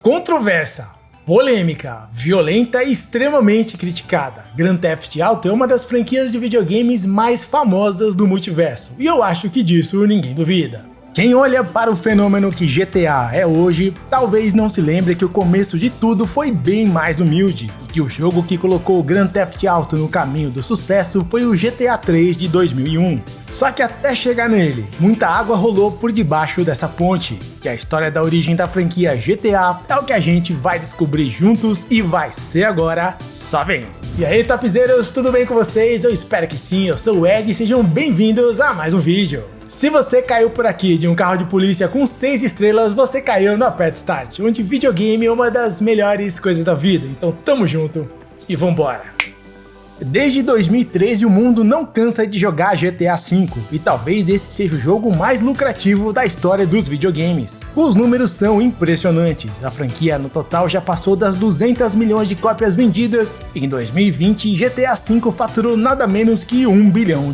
Controversa, polêmica, violenta e extremamente criticada. Grand Theft Auto é uma das franquias de videogames mais famosas do multiverso, e eu acho que disso ninguém duvida. Quem olha para o fenômeno que GTA é hoje, talvez não se lembre que o começo de tudo foi bem mais humilde, e que o jogo que colocou o Grand Theft Auto no caminho do sucesso foi o GTA 3 de 2001. Só que até chegar nele, muita água rolou por debaixo dessa ponte, que a história da origem da franquia GTA é o que a gente vai descobrir juntos e vai ser agora, só vem! E aí, topzeiros, tudo bem com vocês? Eu espero que sim, eu sou o Ed e sejam bem-vindos a mais um vídeo. Se você caiu por aqui de um carro de polícia com 6 estrelas, você caiu no Aperta Start, onde videogame é uma das melhores coisas da vida, então tamo junto e vambora! Desde 2013 o mundo não cansa de jogar GTA V, e talvez esse seja o jogo mais lucrativo da história dos videogames. Os números são impressionantes, a franquia no total já passou das 200 milhões de cópias vendidas, e em 2020 GTA V faturou nada menos que $1 bilhão.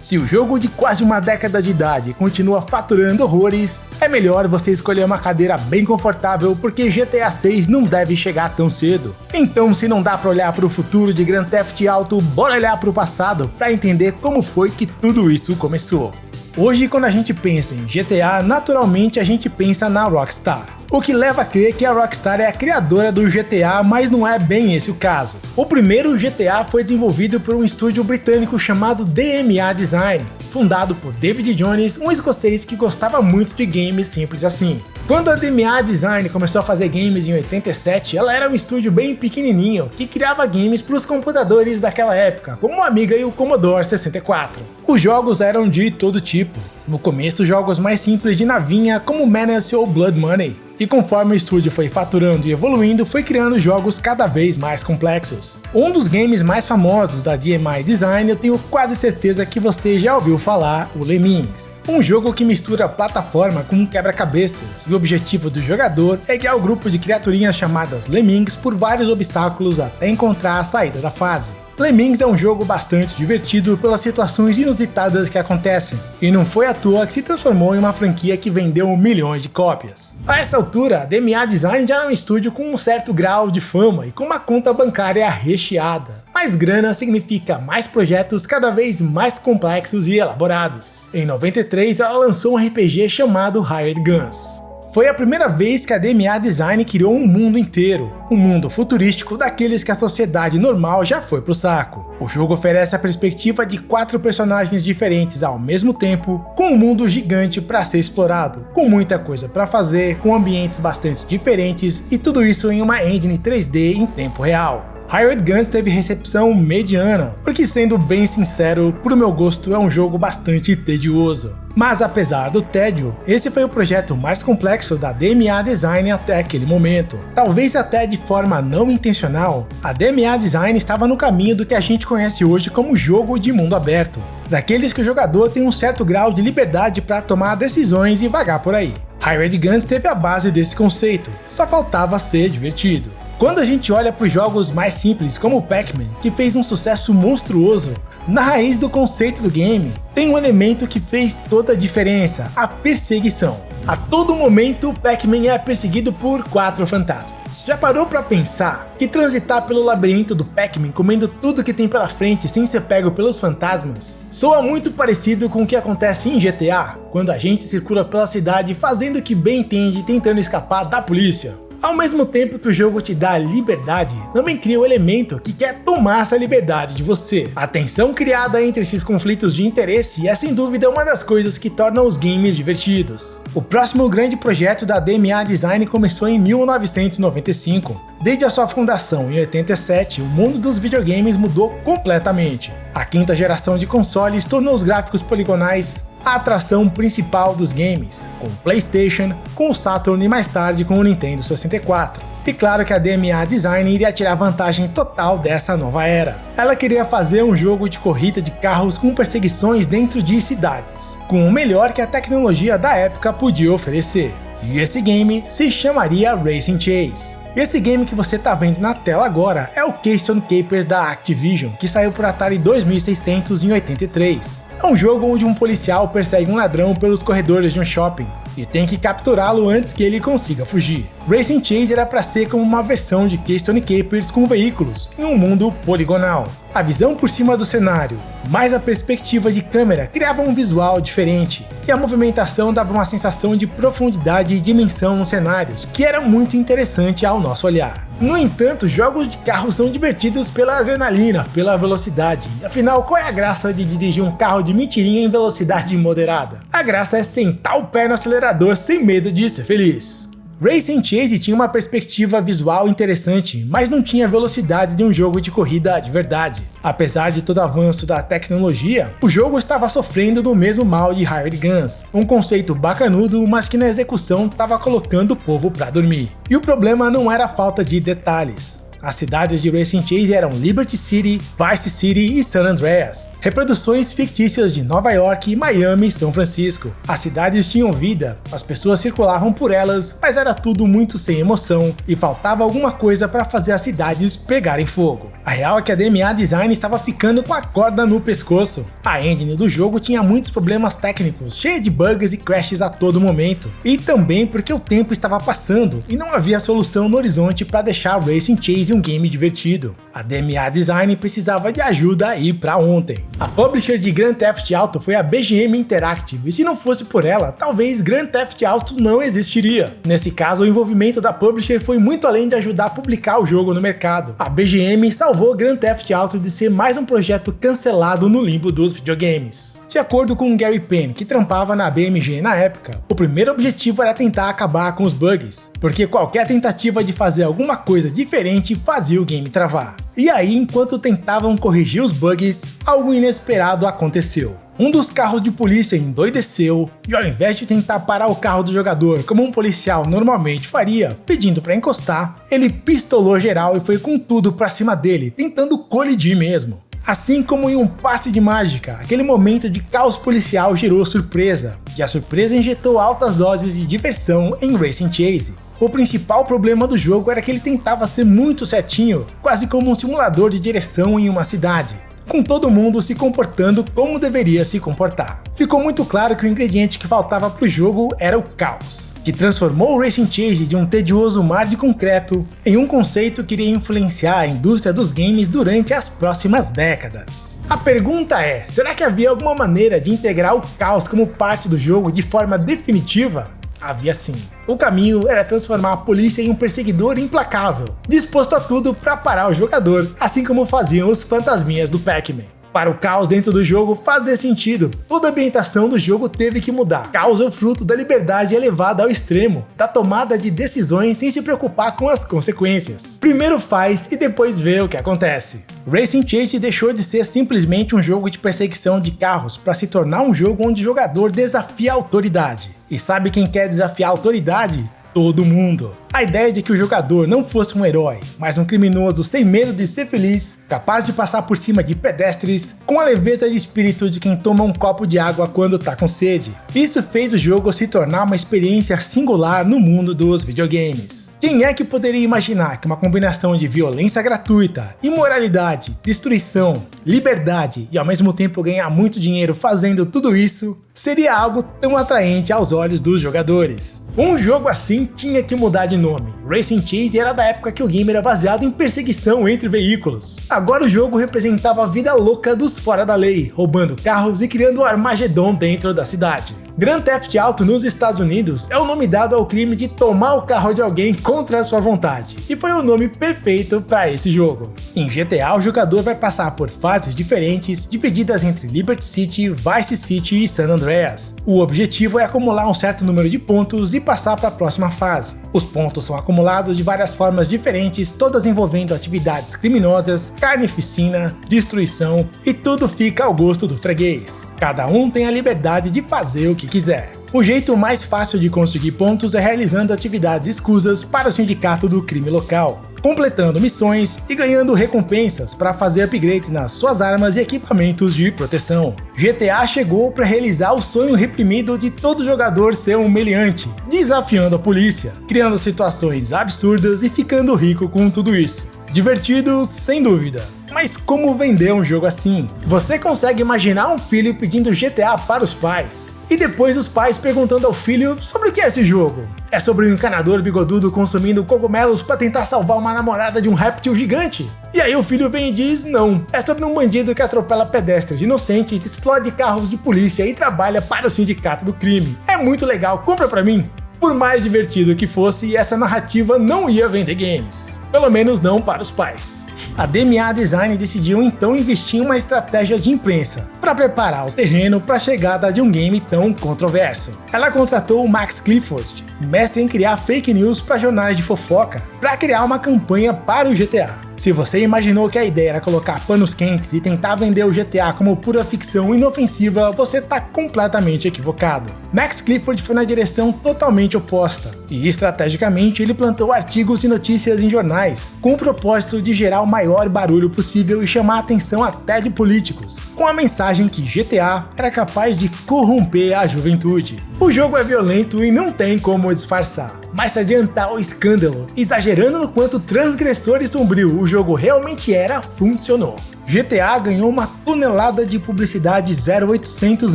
Se o jogo de quase uma década de idade continua faturando horrores, é melhor você escolher uma cadeira bem confortável porque GTA 6 não deve chegar tão cedo. Então, se não dá pra olhar para o futuro de Grand Theft Auto, bora olhar para o passado para entender como foi que tudo isso começou. Hoje, quando a gente pensa em GTA, naturalmente a gente pensa na Rockstar. O que leva a crer que a Rockstar é a criadora do GTA, mas não é bem esse o caso. O primeiro GTA foi desenvolvido por um estúdio britânico chamado DMA Design, fundado por David Jones, um escocês que gostava muito de games simples assim. Quando a DMA Design começou a fazer games em 87, ela era um estúdio bem pequenininho, que criava games para os computadores daquela época, como o Amiga e o Commodore 64. Os jogos eram de todo tipo. No começo, jogos mais simples de navinha, como Menace ou Blood Money. E conforme o estúdio foi faturando e evoluindo, foi criando jogos cada vez mais complexos. Um dos games mais famosos da DMA Design, eu tenho quase certeza que você já ouviu falar, o Lemmings. Um jogo que mistura plataforma com quebra-cabeças, e o objetivo do jogador é guiar o grupo de criaturinhas chamadas Lemmings por vários obstáculos até encontrar a saída da fase. Lemmings é um jogo bastante divertido pelas situações inusitadas que acontecem, e não foi à toa que se transformou em uma franquia que vendeu milhões de cópias. A essa altura, a DMA Design já era um estúdio com um certo grau de fama e com uma conta bancária recheada. Mais grana significa mais projetos cada vez mais complexos e elaborados. Em 93, ela lançou um RPG chamado Hired Guns. Foi a primeira vez que a DMA Design criou um mundo inteiro, um mundo futurístico daqueles que a sociedade normal já foi pro saco. O jogo oferece a perspectiva de 4 personagens diferentes ao mesmo tempo, com um mundo gigante para ser explorado, com muita coisa para fazer, com ambientes bastante diferentes e tudo isso em uma engine 3D em tempo real. Hired Guns teve recepção mediana, porque sendo bem sincero, pro meu gosto é um jogo bastante tedioso. Mas apesar do tédio, esse foi o projeto mais complexo da DMA Design até aquele momento. Talvez até de forma não intencional, a DMA Design estava no caminho do que a gente conhece hoje como jogo de mundo aberto, daqueles que o jogador tem um certo grau de liberdade para tomar decisões e vagar por aí. Hired Guns teve a base desse conceito, só faltava ser divertido. Quando a gente olha para os jogos mais simples como o Pac-Man, que fez um sucesso monstruoso, na raiz do conceito do game tem um elemento que fez toda a diferença: a perseguição. A todo momento o Pac-Man é perseguido por 4 fantasmas. Já parou para pensar que transitar pelo labirinto do Pac-Man comendo tudo que tem pela frente sem ser pego pelos fantasmas soa muito parecido com o que acontece em GTA, quando a gente circula pela cidade fazendo o que bem entende tentando escapar da polícia? Ao mesmo tempo que o jogo te dá liberdade, também cria o elemento que quer tomar essa liberdade de você. A tensão criada entre esses conflitos de interesse é sem dúvida uma das coisas que tornam os games divertidos. O próximo grande projeto da DMA Design começou em 1995. Desde a sua fundação em 87, o mundo dos videogames mudou completamente. A quinta geração de consoles tornou os gráficos poligonais a atração principal dos games, com o PlayStation, com o Saturn e mais tarde com o Nintendo 64. E claro que a DMA Design iria tirar vantagem total dessa nova era. Ela queria fazer um jogo de corrida de carros com perseguições dentro de cidades, com o melhor que a tecnologia da época podia oferecer. E esse game se chamaria Racing Chase. E esse game que você tá vendo na tela agora é o Keystone Capers da Activision, que saiu por Atari 2600 em 83. É um jogo onde um policial persegue um ladrão pelos corredores de um shopping, e tem que capturá-lo antes que ele consiga fugir. Racing Chase era para ser como uma versão de Keystone Capers com veículos em um mundo poligonal. A visão por cima do cenário, mais a perspectiva de câmera criava um visual diferente, e a movimentação dava uma sensação de profundidade e dimensão nos cenários, que era muito interessante ao nosso olhar. No entanto, jogos de carro são divertidos pela adrenalina, pela velocidade. Afinal, qual é a graça de dirigir um carro de mentirinha em velocidade moderada? A graça é sentar o pé no acelerador sem medo de ser feliz. Racing Chase tinha uma perspectiva visual interessante, mas não tinha a velocidade de um jogo de corrida de verdade. Apesar de todo o avanço da tecnologia, o jogo estava sofrendo do mesmo mal de Hired Guns, um conceito bacanudo, mas que na execução estava colocando o povo pra dormir. E o problema não era a falta de detalhes. As cidades de Racing Chase eram Liberty City, Vice City e San Andreas, reproduções fictícias de Nova York, Miami e São Francisco. As cidades tinham vida, as pessoas circulavam por elas, mas era tudo muito sem emoção e faltava alguma coisa para fazer as cidades pegarem fogo. A real é que a DMA Design estava ficando com a corda no pescoço. A engine do jogo tinha muitos problemas técnicos, cheia de bugs e crashes a todo momento, e também porque o tempo estava passando e não havia solução no horizonte para deixar Racing Chase um game divertido. A DMA Design precisava de ajuda aí pra ontem. A publisher de Grand Theft Auto foi a BGM Interactive, e se não fosse por ela, talvez Grand Theft Auto não existiria. Nesse caso, o envolvimento da publisher foi muito além de ajudar a publicar o jogo no mercado. A BGM salvou Grand Theft Auto de ser mais um projeto cancelado no limbo dos videogames. De acordo com Gary Penn, que trampava na BMG na época, o primeiro objetivo era tentar acabar com os bugs, porque qualquer tentativa de fazer alguma coisa diferente fazia o game travar. E aí, enquanto tentavam corrigir os bugs, algo inesperado aconteceu. Um dos carros de polícia endoideceu e, ao invés de tentar parar o carro do jogador como um policial normalmente faria, pedindo para encostar, ele pistolou geral e foi com tudo pra cima dele, tentando colidir mesmo. Assim como em um passe de mágica, aquele momento de caos policial gerou surpresa, e a surpresa injetou altas doses de diversão em Racing Chase. O principal problema do jogo era que ele tentava ser muito certinho, quase como um simulador de direção em uma cidade, com todo mundo se comportando como deveria se comportar. Ficou muito claro que o ingrediente que faltava pro jogo era o caos, que transformou o Racing Chase de um tedioso mar de concreto em um conceito que iria influenciar a indústria dos games durante as próximas décadas. A pergunta é, será que havia alguma maneira de integrar o caos como parte do jogo de forma definitiva? Havia sim. O caminho era transformar a polícia em um perseguidor implacável, disposto a tudo para parar o jogador, assim como faziam os fantasminhas do Pac-Man. Para o caos dentro do jogo fazer sentido, toda a ambientação do jogo teve que mudar. Caos é o fruto da liberdade elevada ao extremo, da tomada de decisões sem se preocupar com as consequências. Primeiro faz e depois vê o que acontece. Racing Chase deixou de ser simplesmente um jogo de perseguição de carros para se tornar um jogo onde o jogador desafia a autoridade. E sabe quem quer desafiar a autoridade? Todo mundo. A ideia de que o jogador não fosse um herói, mas um criminoso sem medo de ser feliz, capaz de passar por cima de pedestres, com a leveza de espírito de quem toma um copo de água quando tá com sede. Isso fez o jogo se tornar uma experiência singular no mundo dos videogames. Quem é que poderia imaginar que uma combinação de violência gratuita, imoralidade, destruição, liberdade e ao mesmo tempo ganhar muito dinheiro fazendo tudo isso seria algo tão atraente aos olhos dos jogadores? Um jogo assim tinha que mudar de nome. Racing Chase era da época que o game era baseado em perseguição entre veículos. Agora o jogo representava a vida louca dos fora da lei, roubando carros e criando o Armagedon dentro da cidade. Grand Theft Auto nos Estados Unidos é o nome dado ao crime de tomar o carro de alguém contra a sua vontade, e foi o nome perfeito para esse jogo. Em GTA, o jogador vai passar por fases diferentes, divididas entre Liberty City, Vice City e San Andreas. O objetivo é acumular um certo número de pontos e passar para a próxima fase. Os pontos são acumulados de várias formas diferentes, todas envolvendo atividades criminosas, carnificina, destruição, e tudo fica ao gosto do freguês. Cada um tem a liberdade de fazer o que quiser. O jeito mais fácil de conseguir pontos é realizando atividades escusas para o sindicato do crime local, completando missões e ganhando recompensas para fazer upgrades nas suas armas e equipamentos de proteção. GTA chegou para realizar o sonho reprimido de todo jogador ser um meliante, desafiando a polícia, criando situações absurdas e ficando rico com tudo isso. Divertido, sem dúvida. Mas como vender um jogo assim? Você consegue imaginar um filho pedindo GTA para os pais? E depois os pais perguntando ao filho sobre o que é esse jogo. É sobre um encanador bigodudo consumindo cogumelos para tentar salvar uma namorada de um réptil gigante? E aí o filho vem e diz não, é sobre um bandido que atropela pedestres inocentes, explode carros de polícia e trabalha para o sindicato do crime. É muito legal, compra pra mim. Por mais divertido que fosse, essa narrativa não ia vender games. Pelo menos não para os pais. A DMA Design decidiu então investir em uma estratégia de imprensa para preparar o terreno para a chegada de um game tão controverso. Ela contratou o Max Clifford, mestre em criar fake news para jornais de fofoca, para criar uma campanha para o GTA. Se você imaginou que a ideia era colocar panos quentes e tentar vender o GTA como pura ficção inofensiva, você está completamente equivocado. Max Clifford foi na direção totalmente oposta, e estrategicamente ele plantou artigos e notícias em jornais, com o propósito de gerar o maior barulho possível e chamar a atenção até de políticos, com a mensagem que GTA era capaz de corromper a juventude. O jogo é violento e não tem como disfarçar. Mas se adiantar ao escândalo, exagerando no quanto transgressor e sombrio o jogo realmente era, funcionou. GTA ganhou uma tonelada de publicidade 0800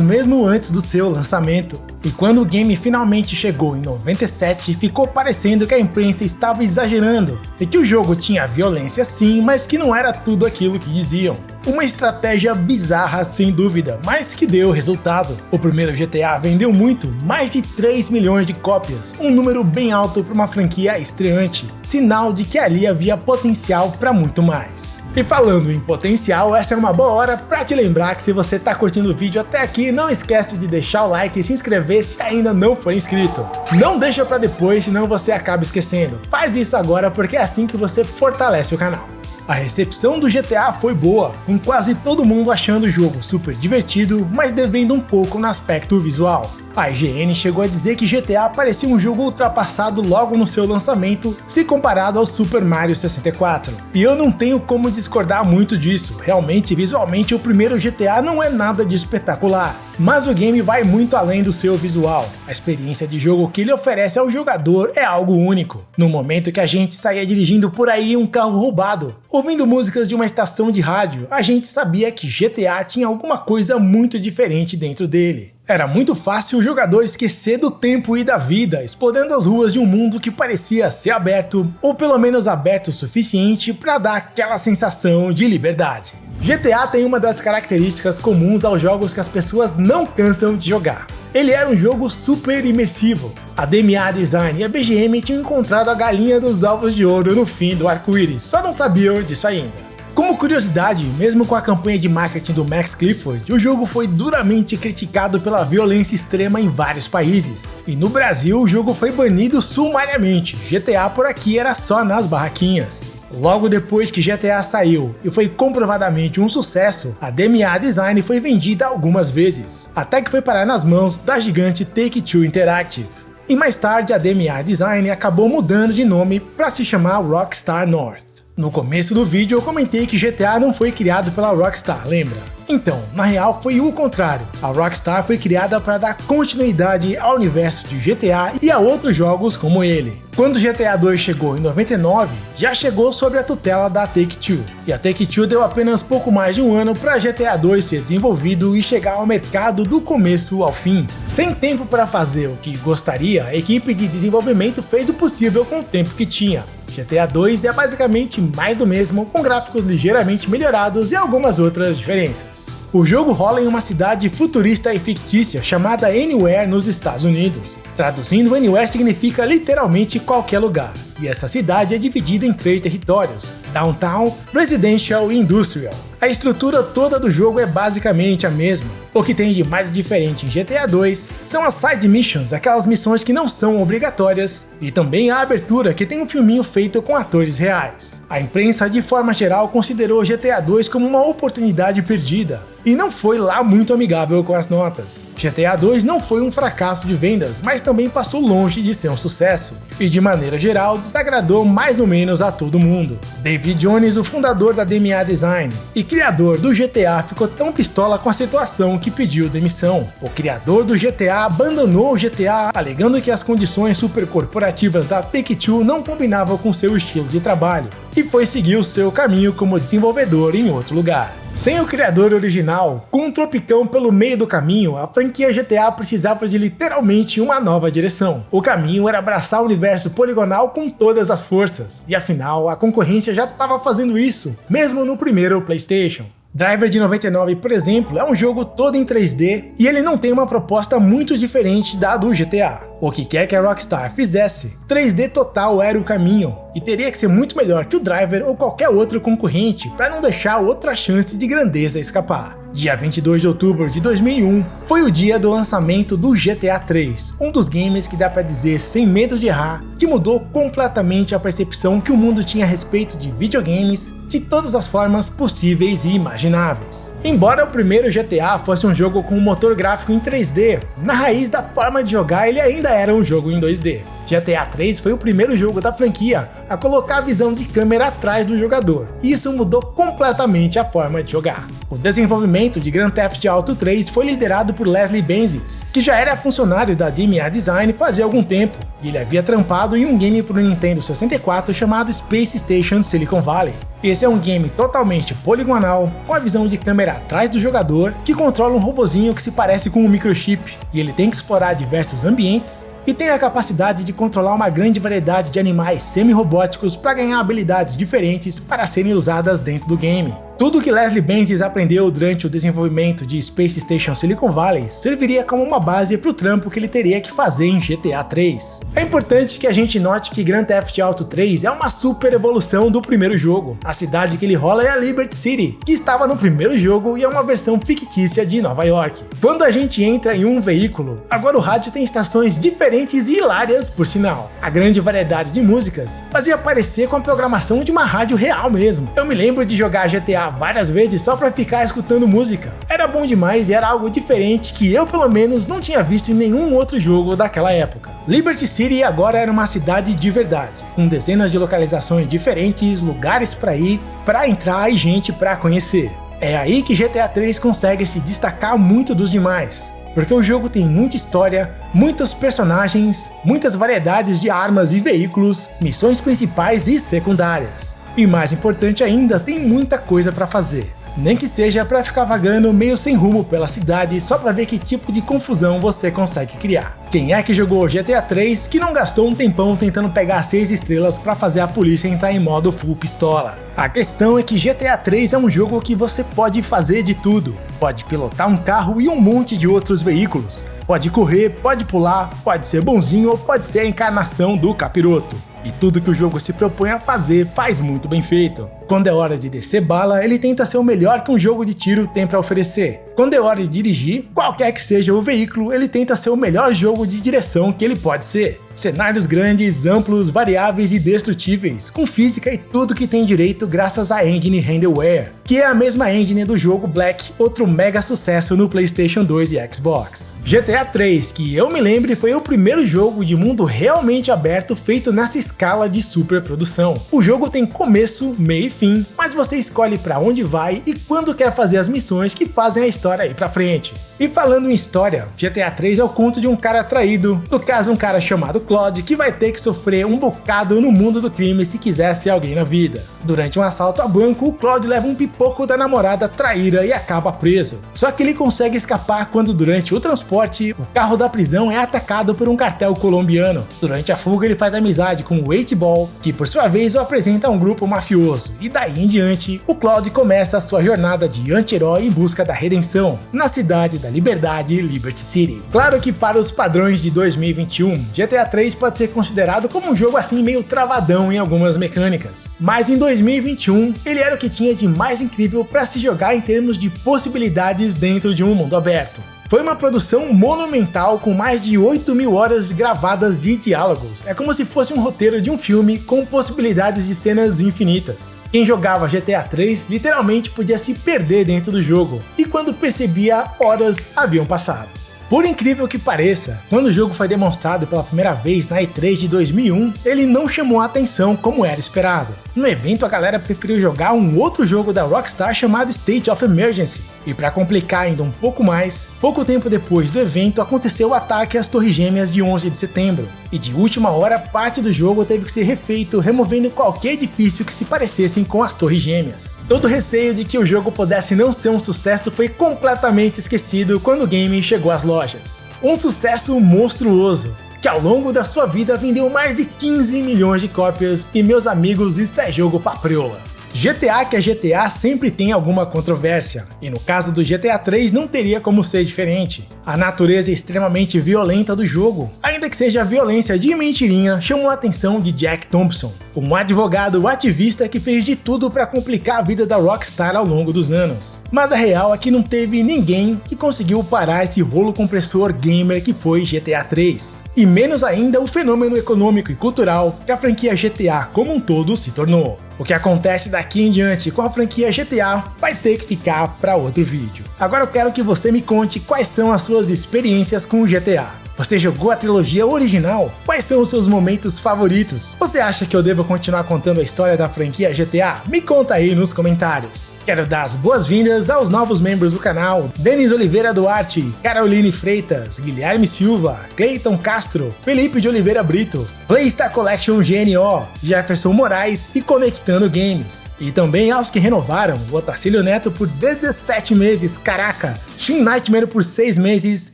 mesmo antes do seu lançamento. E quando o game finalmente chegou em 97, ficou parecendo que a imprensa estava exagerando, e que o jogo tinha violência sim, mas que não era tudo aquilo que diziam. Uma estratégia bizarra sem dúvida, mas que deu resultado. O primeiro GTA vendeu muito, mais de 3 milhões de cópias, um número bem alto para uma franquia estreante, sinal de que ali havia potencial para muito mais. E falando em potencial, essa é uma boa hora para te lembrar que se você está curtindo o vídeo até aqui, não esquece de deixar o like e se inscrever se ainda não for inscrito. Não deixa para depois, senão você acaba esquecendo. Faz isso agora porque é assim que você fortalece o canal. A recepção do GTA foi boa, com quase todo mundo achando o jogo super divertido, mas devendo um pouco no aspecto visual. A IGN chegou a dizer que GTA parecia um jogo ultrapassado logo no seu lançamento, se comparado ao Super Mario 64. E eu não tenho como discordar muito disso, realmente visualmente o primeiro GTA não é nada de espetacular. Mas o game vai muito além do seu visual. A experiência de jogo que ele oferece ao jogador é algo único. No momento que a gente saía dirigindo por aí um carro roubado, ouvindo músicas de uma estação de rádio, a gente sabia que GTA tinha alguma coisa muito diferente dentro dele. Era muito fácil o jogador esquecer do tempo e da vida, explorando as ruas de um mundo que parecia ser aberto, ou pelo menos aberto o suficiente para dar aquela sensação de liberdade. GTA tem uma das características comuns aos jogos que as pessoas não cansam de jogar. Ele era um jogo super imersivo. A DMA Design e a BGM tinham encontrado a galinha dos ovos de ouro no fim do arco-íris, só não sabiam disso ainda. Como curiosidade, mesmo com a campanha de marketing do Max Clifford, o jogo foi duramente criticado pela violência extrema em vários países. E no Brasil, o jogo foi banido sumariamente. GTA por aqui era só nas barraquinhas. Logo depois que GTA saiu e foi comprovadamente um sucesso, a DMA Design foi vendida algumas vezes, até que foi parar nas mãos da gigante Take-Two Interactive. E mais tarde a DMA Design acabou mudando de nome para se chamar Rockstar North. No começo do vídeo eu comentei que GTA não foi criado pela Rockstar, lembra? Então, na real foi o contrário. A Rockstar foi criada para dar continuidade ao universo de GTA e a outros jogos como ele. Quando GTA 2 chegou em 99, já chegou sob a tutela da Take-Two. E a Take-Two deu apenas pouco mais de um ano para GTA 2 ser desenvolvido e chegar ao mercado do começo ao fim. Sem tempo para fazer o que gostaria, a equipe de desenvolvimento fez o possível com o tempo que tinha. GTA 2 é basicamente mais do mesmo, com gráficos ligeiramente melhorados e algumas outras diferenças. O jogo rola em uma cidade futurista e fictícia chamada Anywhere nos Estados Unidos. Traduzindo, Anywhere significa literalmente qualquer lugar. E essa cidade é dividida em 3 territórios: Downtown, Residential e Industrial. A estrutura toda do jogo é basicamente a mesma. O que tem de mais diferente em GTA 2 são as side missions, aquelas missões que não são obrigatórias, e também a abertura, que tem um filminho feito com atores reais. A imprensa de forma geral considerou GTA 2 como uma oportunidade perdida, e não foi lá muito amigável com as notas. GTA 2 não foi um fracasso de vendas, mas também passou longe de ser um sucesso, e de maneira geral desagradou mais ou menos a todo mundo. David Jones, o fundador da DMA Design e criador do GTA, ficou tão pistola com a situação que pediu demissão. O criador do GTA abandonou o GTA, alegando que as condições supercorporativas da Take-Two não combinavam com seu estilo de trabalho, e foi seguir o seu caminho como desenvolvedor em outro lugar. Sem o criador original, com um tropicão pelo meio do caminho, a franquia GTA precisava de literalmente uma nova direção. O caminho era abraçar o universo poligonal com todas as forças, e afinal a concorrência já estava fazendo isso, mesmo no primeiro PlayStation. Driver de 99, por exemplo, é um jogo todo em 3D e ele não tem uma proposta muito diferente da do GTA. O que quer que a Rockstar fizesse, 3D total era o caminho, e teria que ser muito melhor que o Driver ou qualquer outro concorrente para não deixar outra chance de grandeza escapar. Dia 22 de outubro de 2001 foi o dia do lançamento do GTA 3, um dos games que dá pra dizer sem medo de errar, que mudou completamente a percepção que o mundo tinha a respeito de videogames de todas as formas possíveis e imagináveis. Embora o primeiro GTA fosse um jogo com um motor gráfico em 3D, na raiz da forma de jogar ele ainda era um jogo em 2D. GTA 3 foi o primeiro jogo da franquia a colocar a visão de câmera atrás do jogador, e isso mudou completamente a forma de jogar. O desenvolvimento de Grand Theft Auto 3 foi liderado por Leslie Benzies, que já era funcionário da DMA Design fazia algum tempo, e ele havia trampado em um game para o Nintendo 64 chamado Space Station Silicon Valley. Esse é um game totalmente poligonal, com a visão de câmera atrás do jogador, que controla um robozinho que se parece com um microchip, e ele tem que explorar diversos ambientes, e tem a capacidade de controlar uma grande variedade de animais semi-robóticos para ganhar habilidades diferentes para serem usadas dentro do game. Tudo que Leslie Benzies aprendeu durante o desenvolvimento de Space Station Silicon Valley serviria como uma base para o trampo que ele teria que fazer em GTA 3. É importante que a gente note que Grand Theft Auto 3 é uma super evolução do primeiro jogo. A cidade que ele rola é a Liberty City, que estava no primeiro jogo e é uma versão fictícia de Nova York. Quando a gente entra em um veículo, agora o rádio tem estações diferentes e hilárias, por sinal. A grande variedade de músicas fazia parecer com a programação de uma rádio real mesmo. Eu me lembro de jogar GTA várias vezes só pra ficar escutando música. Era bom demais e era algo diferente que eu pelo menos não tinha visto em nenhum outro jogo daquela época. Liberty City agora era uma cidade de verdade, com dezenas de localizações diferentes, lugares pra ir, pra entrar e gente pra conhecer. É aí que GTA 3 consegue se destacar muito dos demais, porque o jogo tem muita história, muitos personagens, muitas variedades de armas e veículos, missões principais e secundárias. E mais importante ainda, tem muita coisa pra fazer. Nem que seja pra ficar vagando meio sem rumo pela cidade só pra ver que tipo de confusão você consegue criar. Quem é que jogou GTA 3 que não gastou um tempão tentando pegar 6 estrelas pra fazer a polícia entrar em modo full pistola? A questão é que GTA 3 é um jogo que você pode fazer de tudo. Pode pilotar um carro e um monte de outros veículos. Pode correr, pode pular, pode ser bonzinho ou pode ser a encarnação do capiroto. E tudo que o jogo se propõe a fazer faz muito bem feito. Quando é hora de descer bala, ele tenta ser o melhor que um jogo de tiro tem para oferecer. Quando é hora de dirigir, qualquer que seja o veículo, ele tenta ser o melhor jogo de direção que ele pode ser. Cenários grandes, amplos, variáveis e destrutíveis, com física e tudo que tem direito graças à engine Renderware, que é a mesma engine do jogo Black, outro mega sucesso no PlayStation 2 e Xbox. GTA 3, que eu me lembre, foi o primeiro jogo de mundo realmente aberto feito nessa escala de superprodução. O jogo tem começo, meio e fim, mas você escolhe pra onde vai e quando quer fazer as missões que fazem a história ir pra frente. E falando em história, GTA 3 é o conto de um cara traído, no caso um cara chamado Claude, que vai ter que sofrer um bocado no mundo do crime se quiser ser alguém na vida. Durante um assalto a banco, o Claude leva um pipoco da namorada traíra e acaba preso. Só que ele consegue escapar quando durante o transporte, o carro da prisão é atacado por um cartel colombiano. Durante a fuga ele faz amizade com o 8-Ball, que por sua vez o apresenta a um grupo mafioso, e daí em diante, o Claude começa a sua jornada de anti-herói em busca da redenção, na cidade da liberdade, Liberty City. Claro que para os padrões de 2021, GTA 3 pode ser considerado como um jogo assim meio travadão em algumas mecânicas, mas em 2021 ele era o que tinha de mais incrível para se jogar em termos de possibilidades dentro de um mundo aberto. Foi uma produção monumental com mais de 8.000 horas gravadas de diálogos. É como se fosse um roteiro de um filme com possibilidades de cenas infinitas. Quem jogava GTA 3 literalmente podia se perder dentro do jogo, e quando percebia, horas haviam passado. Por incrível que pareça, quando o jogo foi demonstrado pela primeira vez na E3 de 2001, ele não chamou a atenção como era esperado. No evento a galera preferiu jogar um outro jogo da Rockstar chamado State of Emergency, E para complicar ainda um pouco mais, pouco tempo depois do evento aconteceu o ataque às Torres Gêmeas de 11 de setembro, e de última hora parte do jogo teve que ser refeito, removendo qualquer edifício que se parecessem com as Torres Gêmeas. Todo o receio de que o jogo pudesse não ser um sucesso foi completamente esquecido quando o game chegou às lojas. Um sucesso monstruoso, que ao longo da sua vida vendeu mais de 15 milhões de cópias, e meus amigos, isso é jogo pra priola. GTA que é GTA sempre tem alguma controvérsia, e no caso do GTA 3 não teria como ser diferente. A natureza extremamente violenta do jogo, ainda que seja violência de mentirinha, chamou a atenção de Jack Thompson, um advogado ativista que fez de tudo para complicar a vida da Rockstar ao longo dos anos. Mas a real é que não teve ninguém que conseguiu parar esse rolo compressor gamer que foi GTA 3, e menos ainda o fenômeno econômico e cultural que a franquia GTA como um todo se tornou. O que acontece daqui em diante com a franquia GTA vai ter que ficar para outro vídeo. Agora eu quero que você me conte quais são as suas experiências com o GTA. Você jogou a trilogia original? Quais são os seus momentos favoritos? Você acha que eu devo continuar contando a história da franquia GTA? Me conta aí nos comentários. Quero dar as boas-vindas aos novos membros do canal: Denis Oliveira Duarte, Caroline Freitas, Guilherme Silva, Cleiton Castro, Felipe de Oliveira Brito, Playstar Collection GNO, Jefferson Moraes e Conectando Games. E também aos que renovaram: Otacílio Neto por 17 meses, caraca! Shin Nightmare por 6 meses,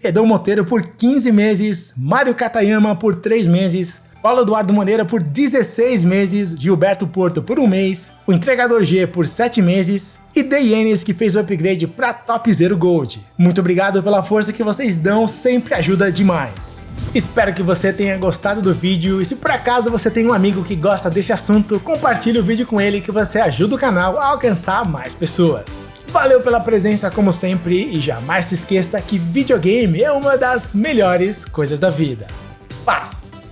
Edom Monteiro por 15 meses, Mário Katayama por 3 meses, Paulo Eduardo Moreira por 16 meses, Gilberto Porto por 1 mês, o Entregador G por 7 meses e Deyenes, que fez o upgrade para Top Zero Gold. Muito obrigado pela força que vocês dão, sempre ajuda demais. Espero que você tenha gostado do vídeo, e se por acaso você tem um amigo que gosta desse assunto, compartilhe o vídeo com ele que você ajuda o canal a alcançar mais pessoas. Valeu pela presença como sempre, e jamais se esqueça que videogame é uma das melhores coisas da vida. Paz!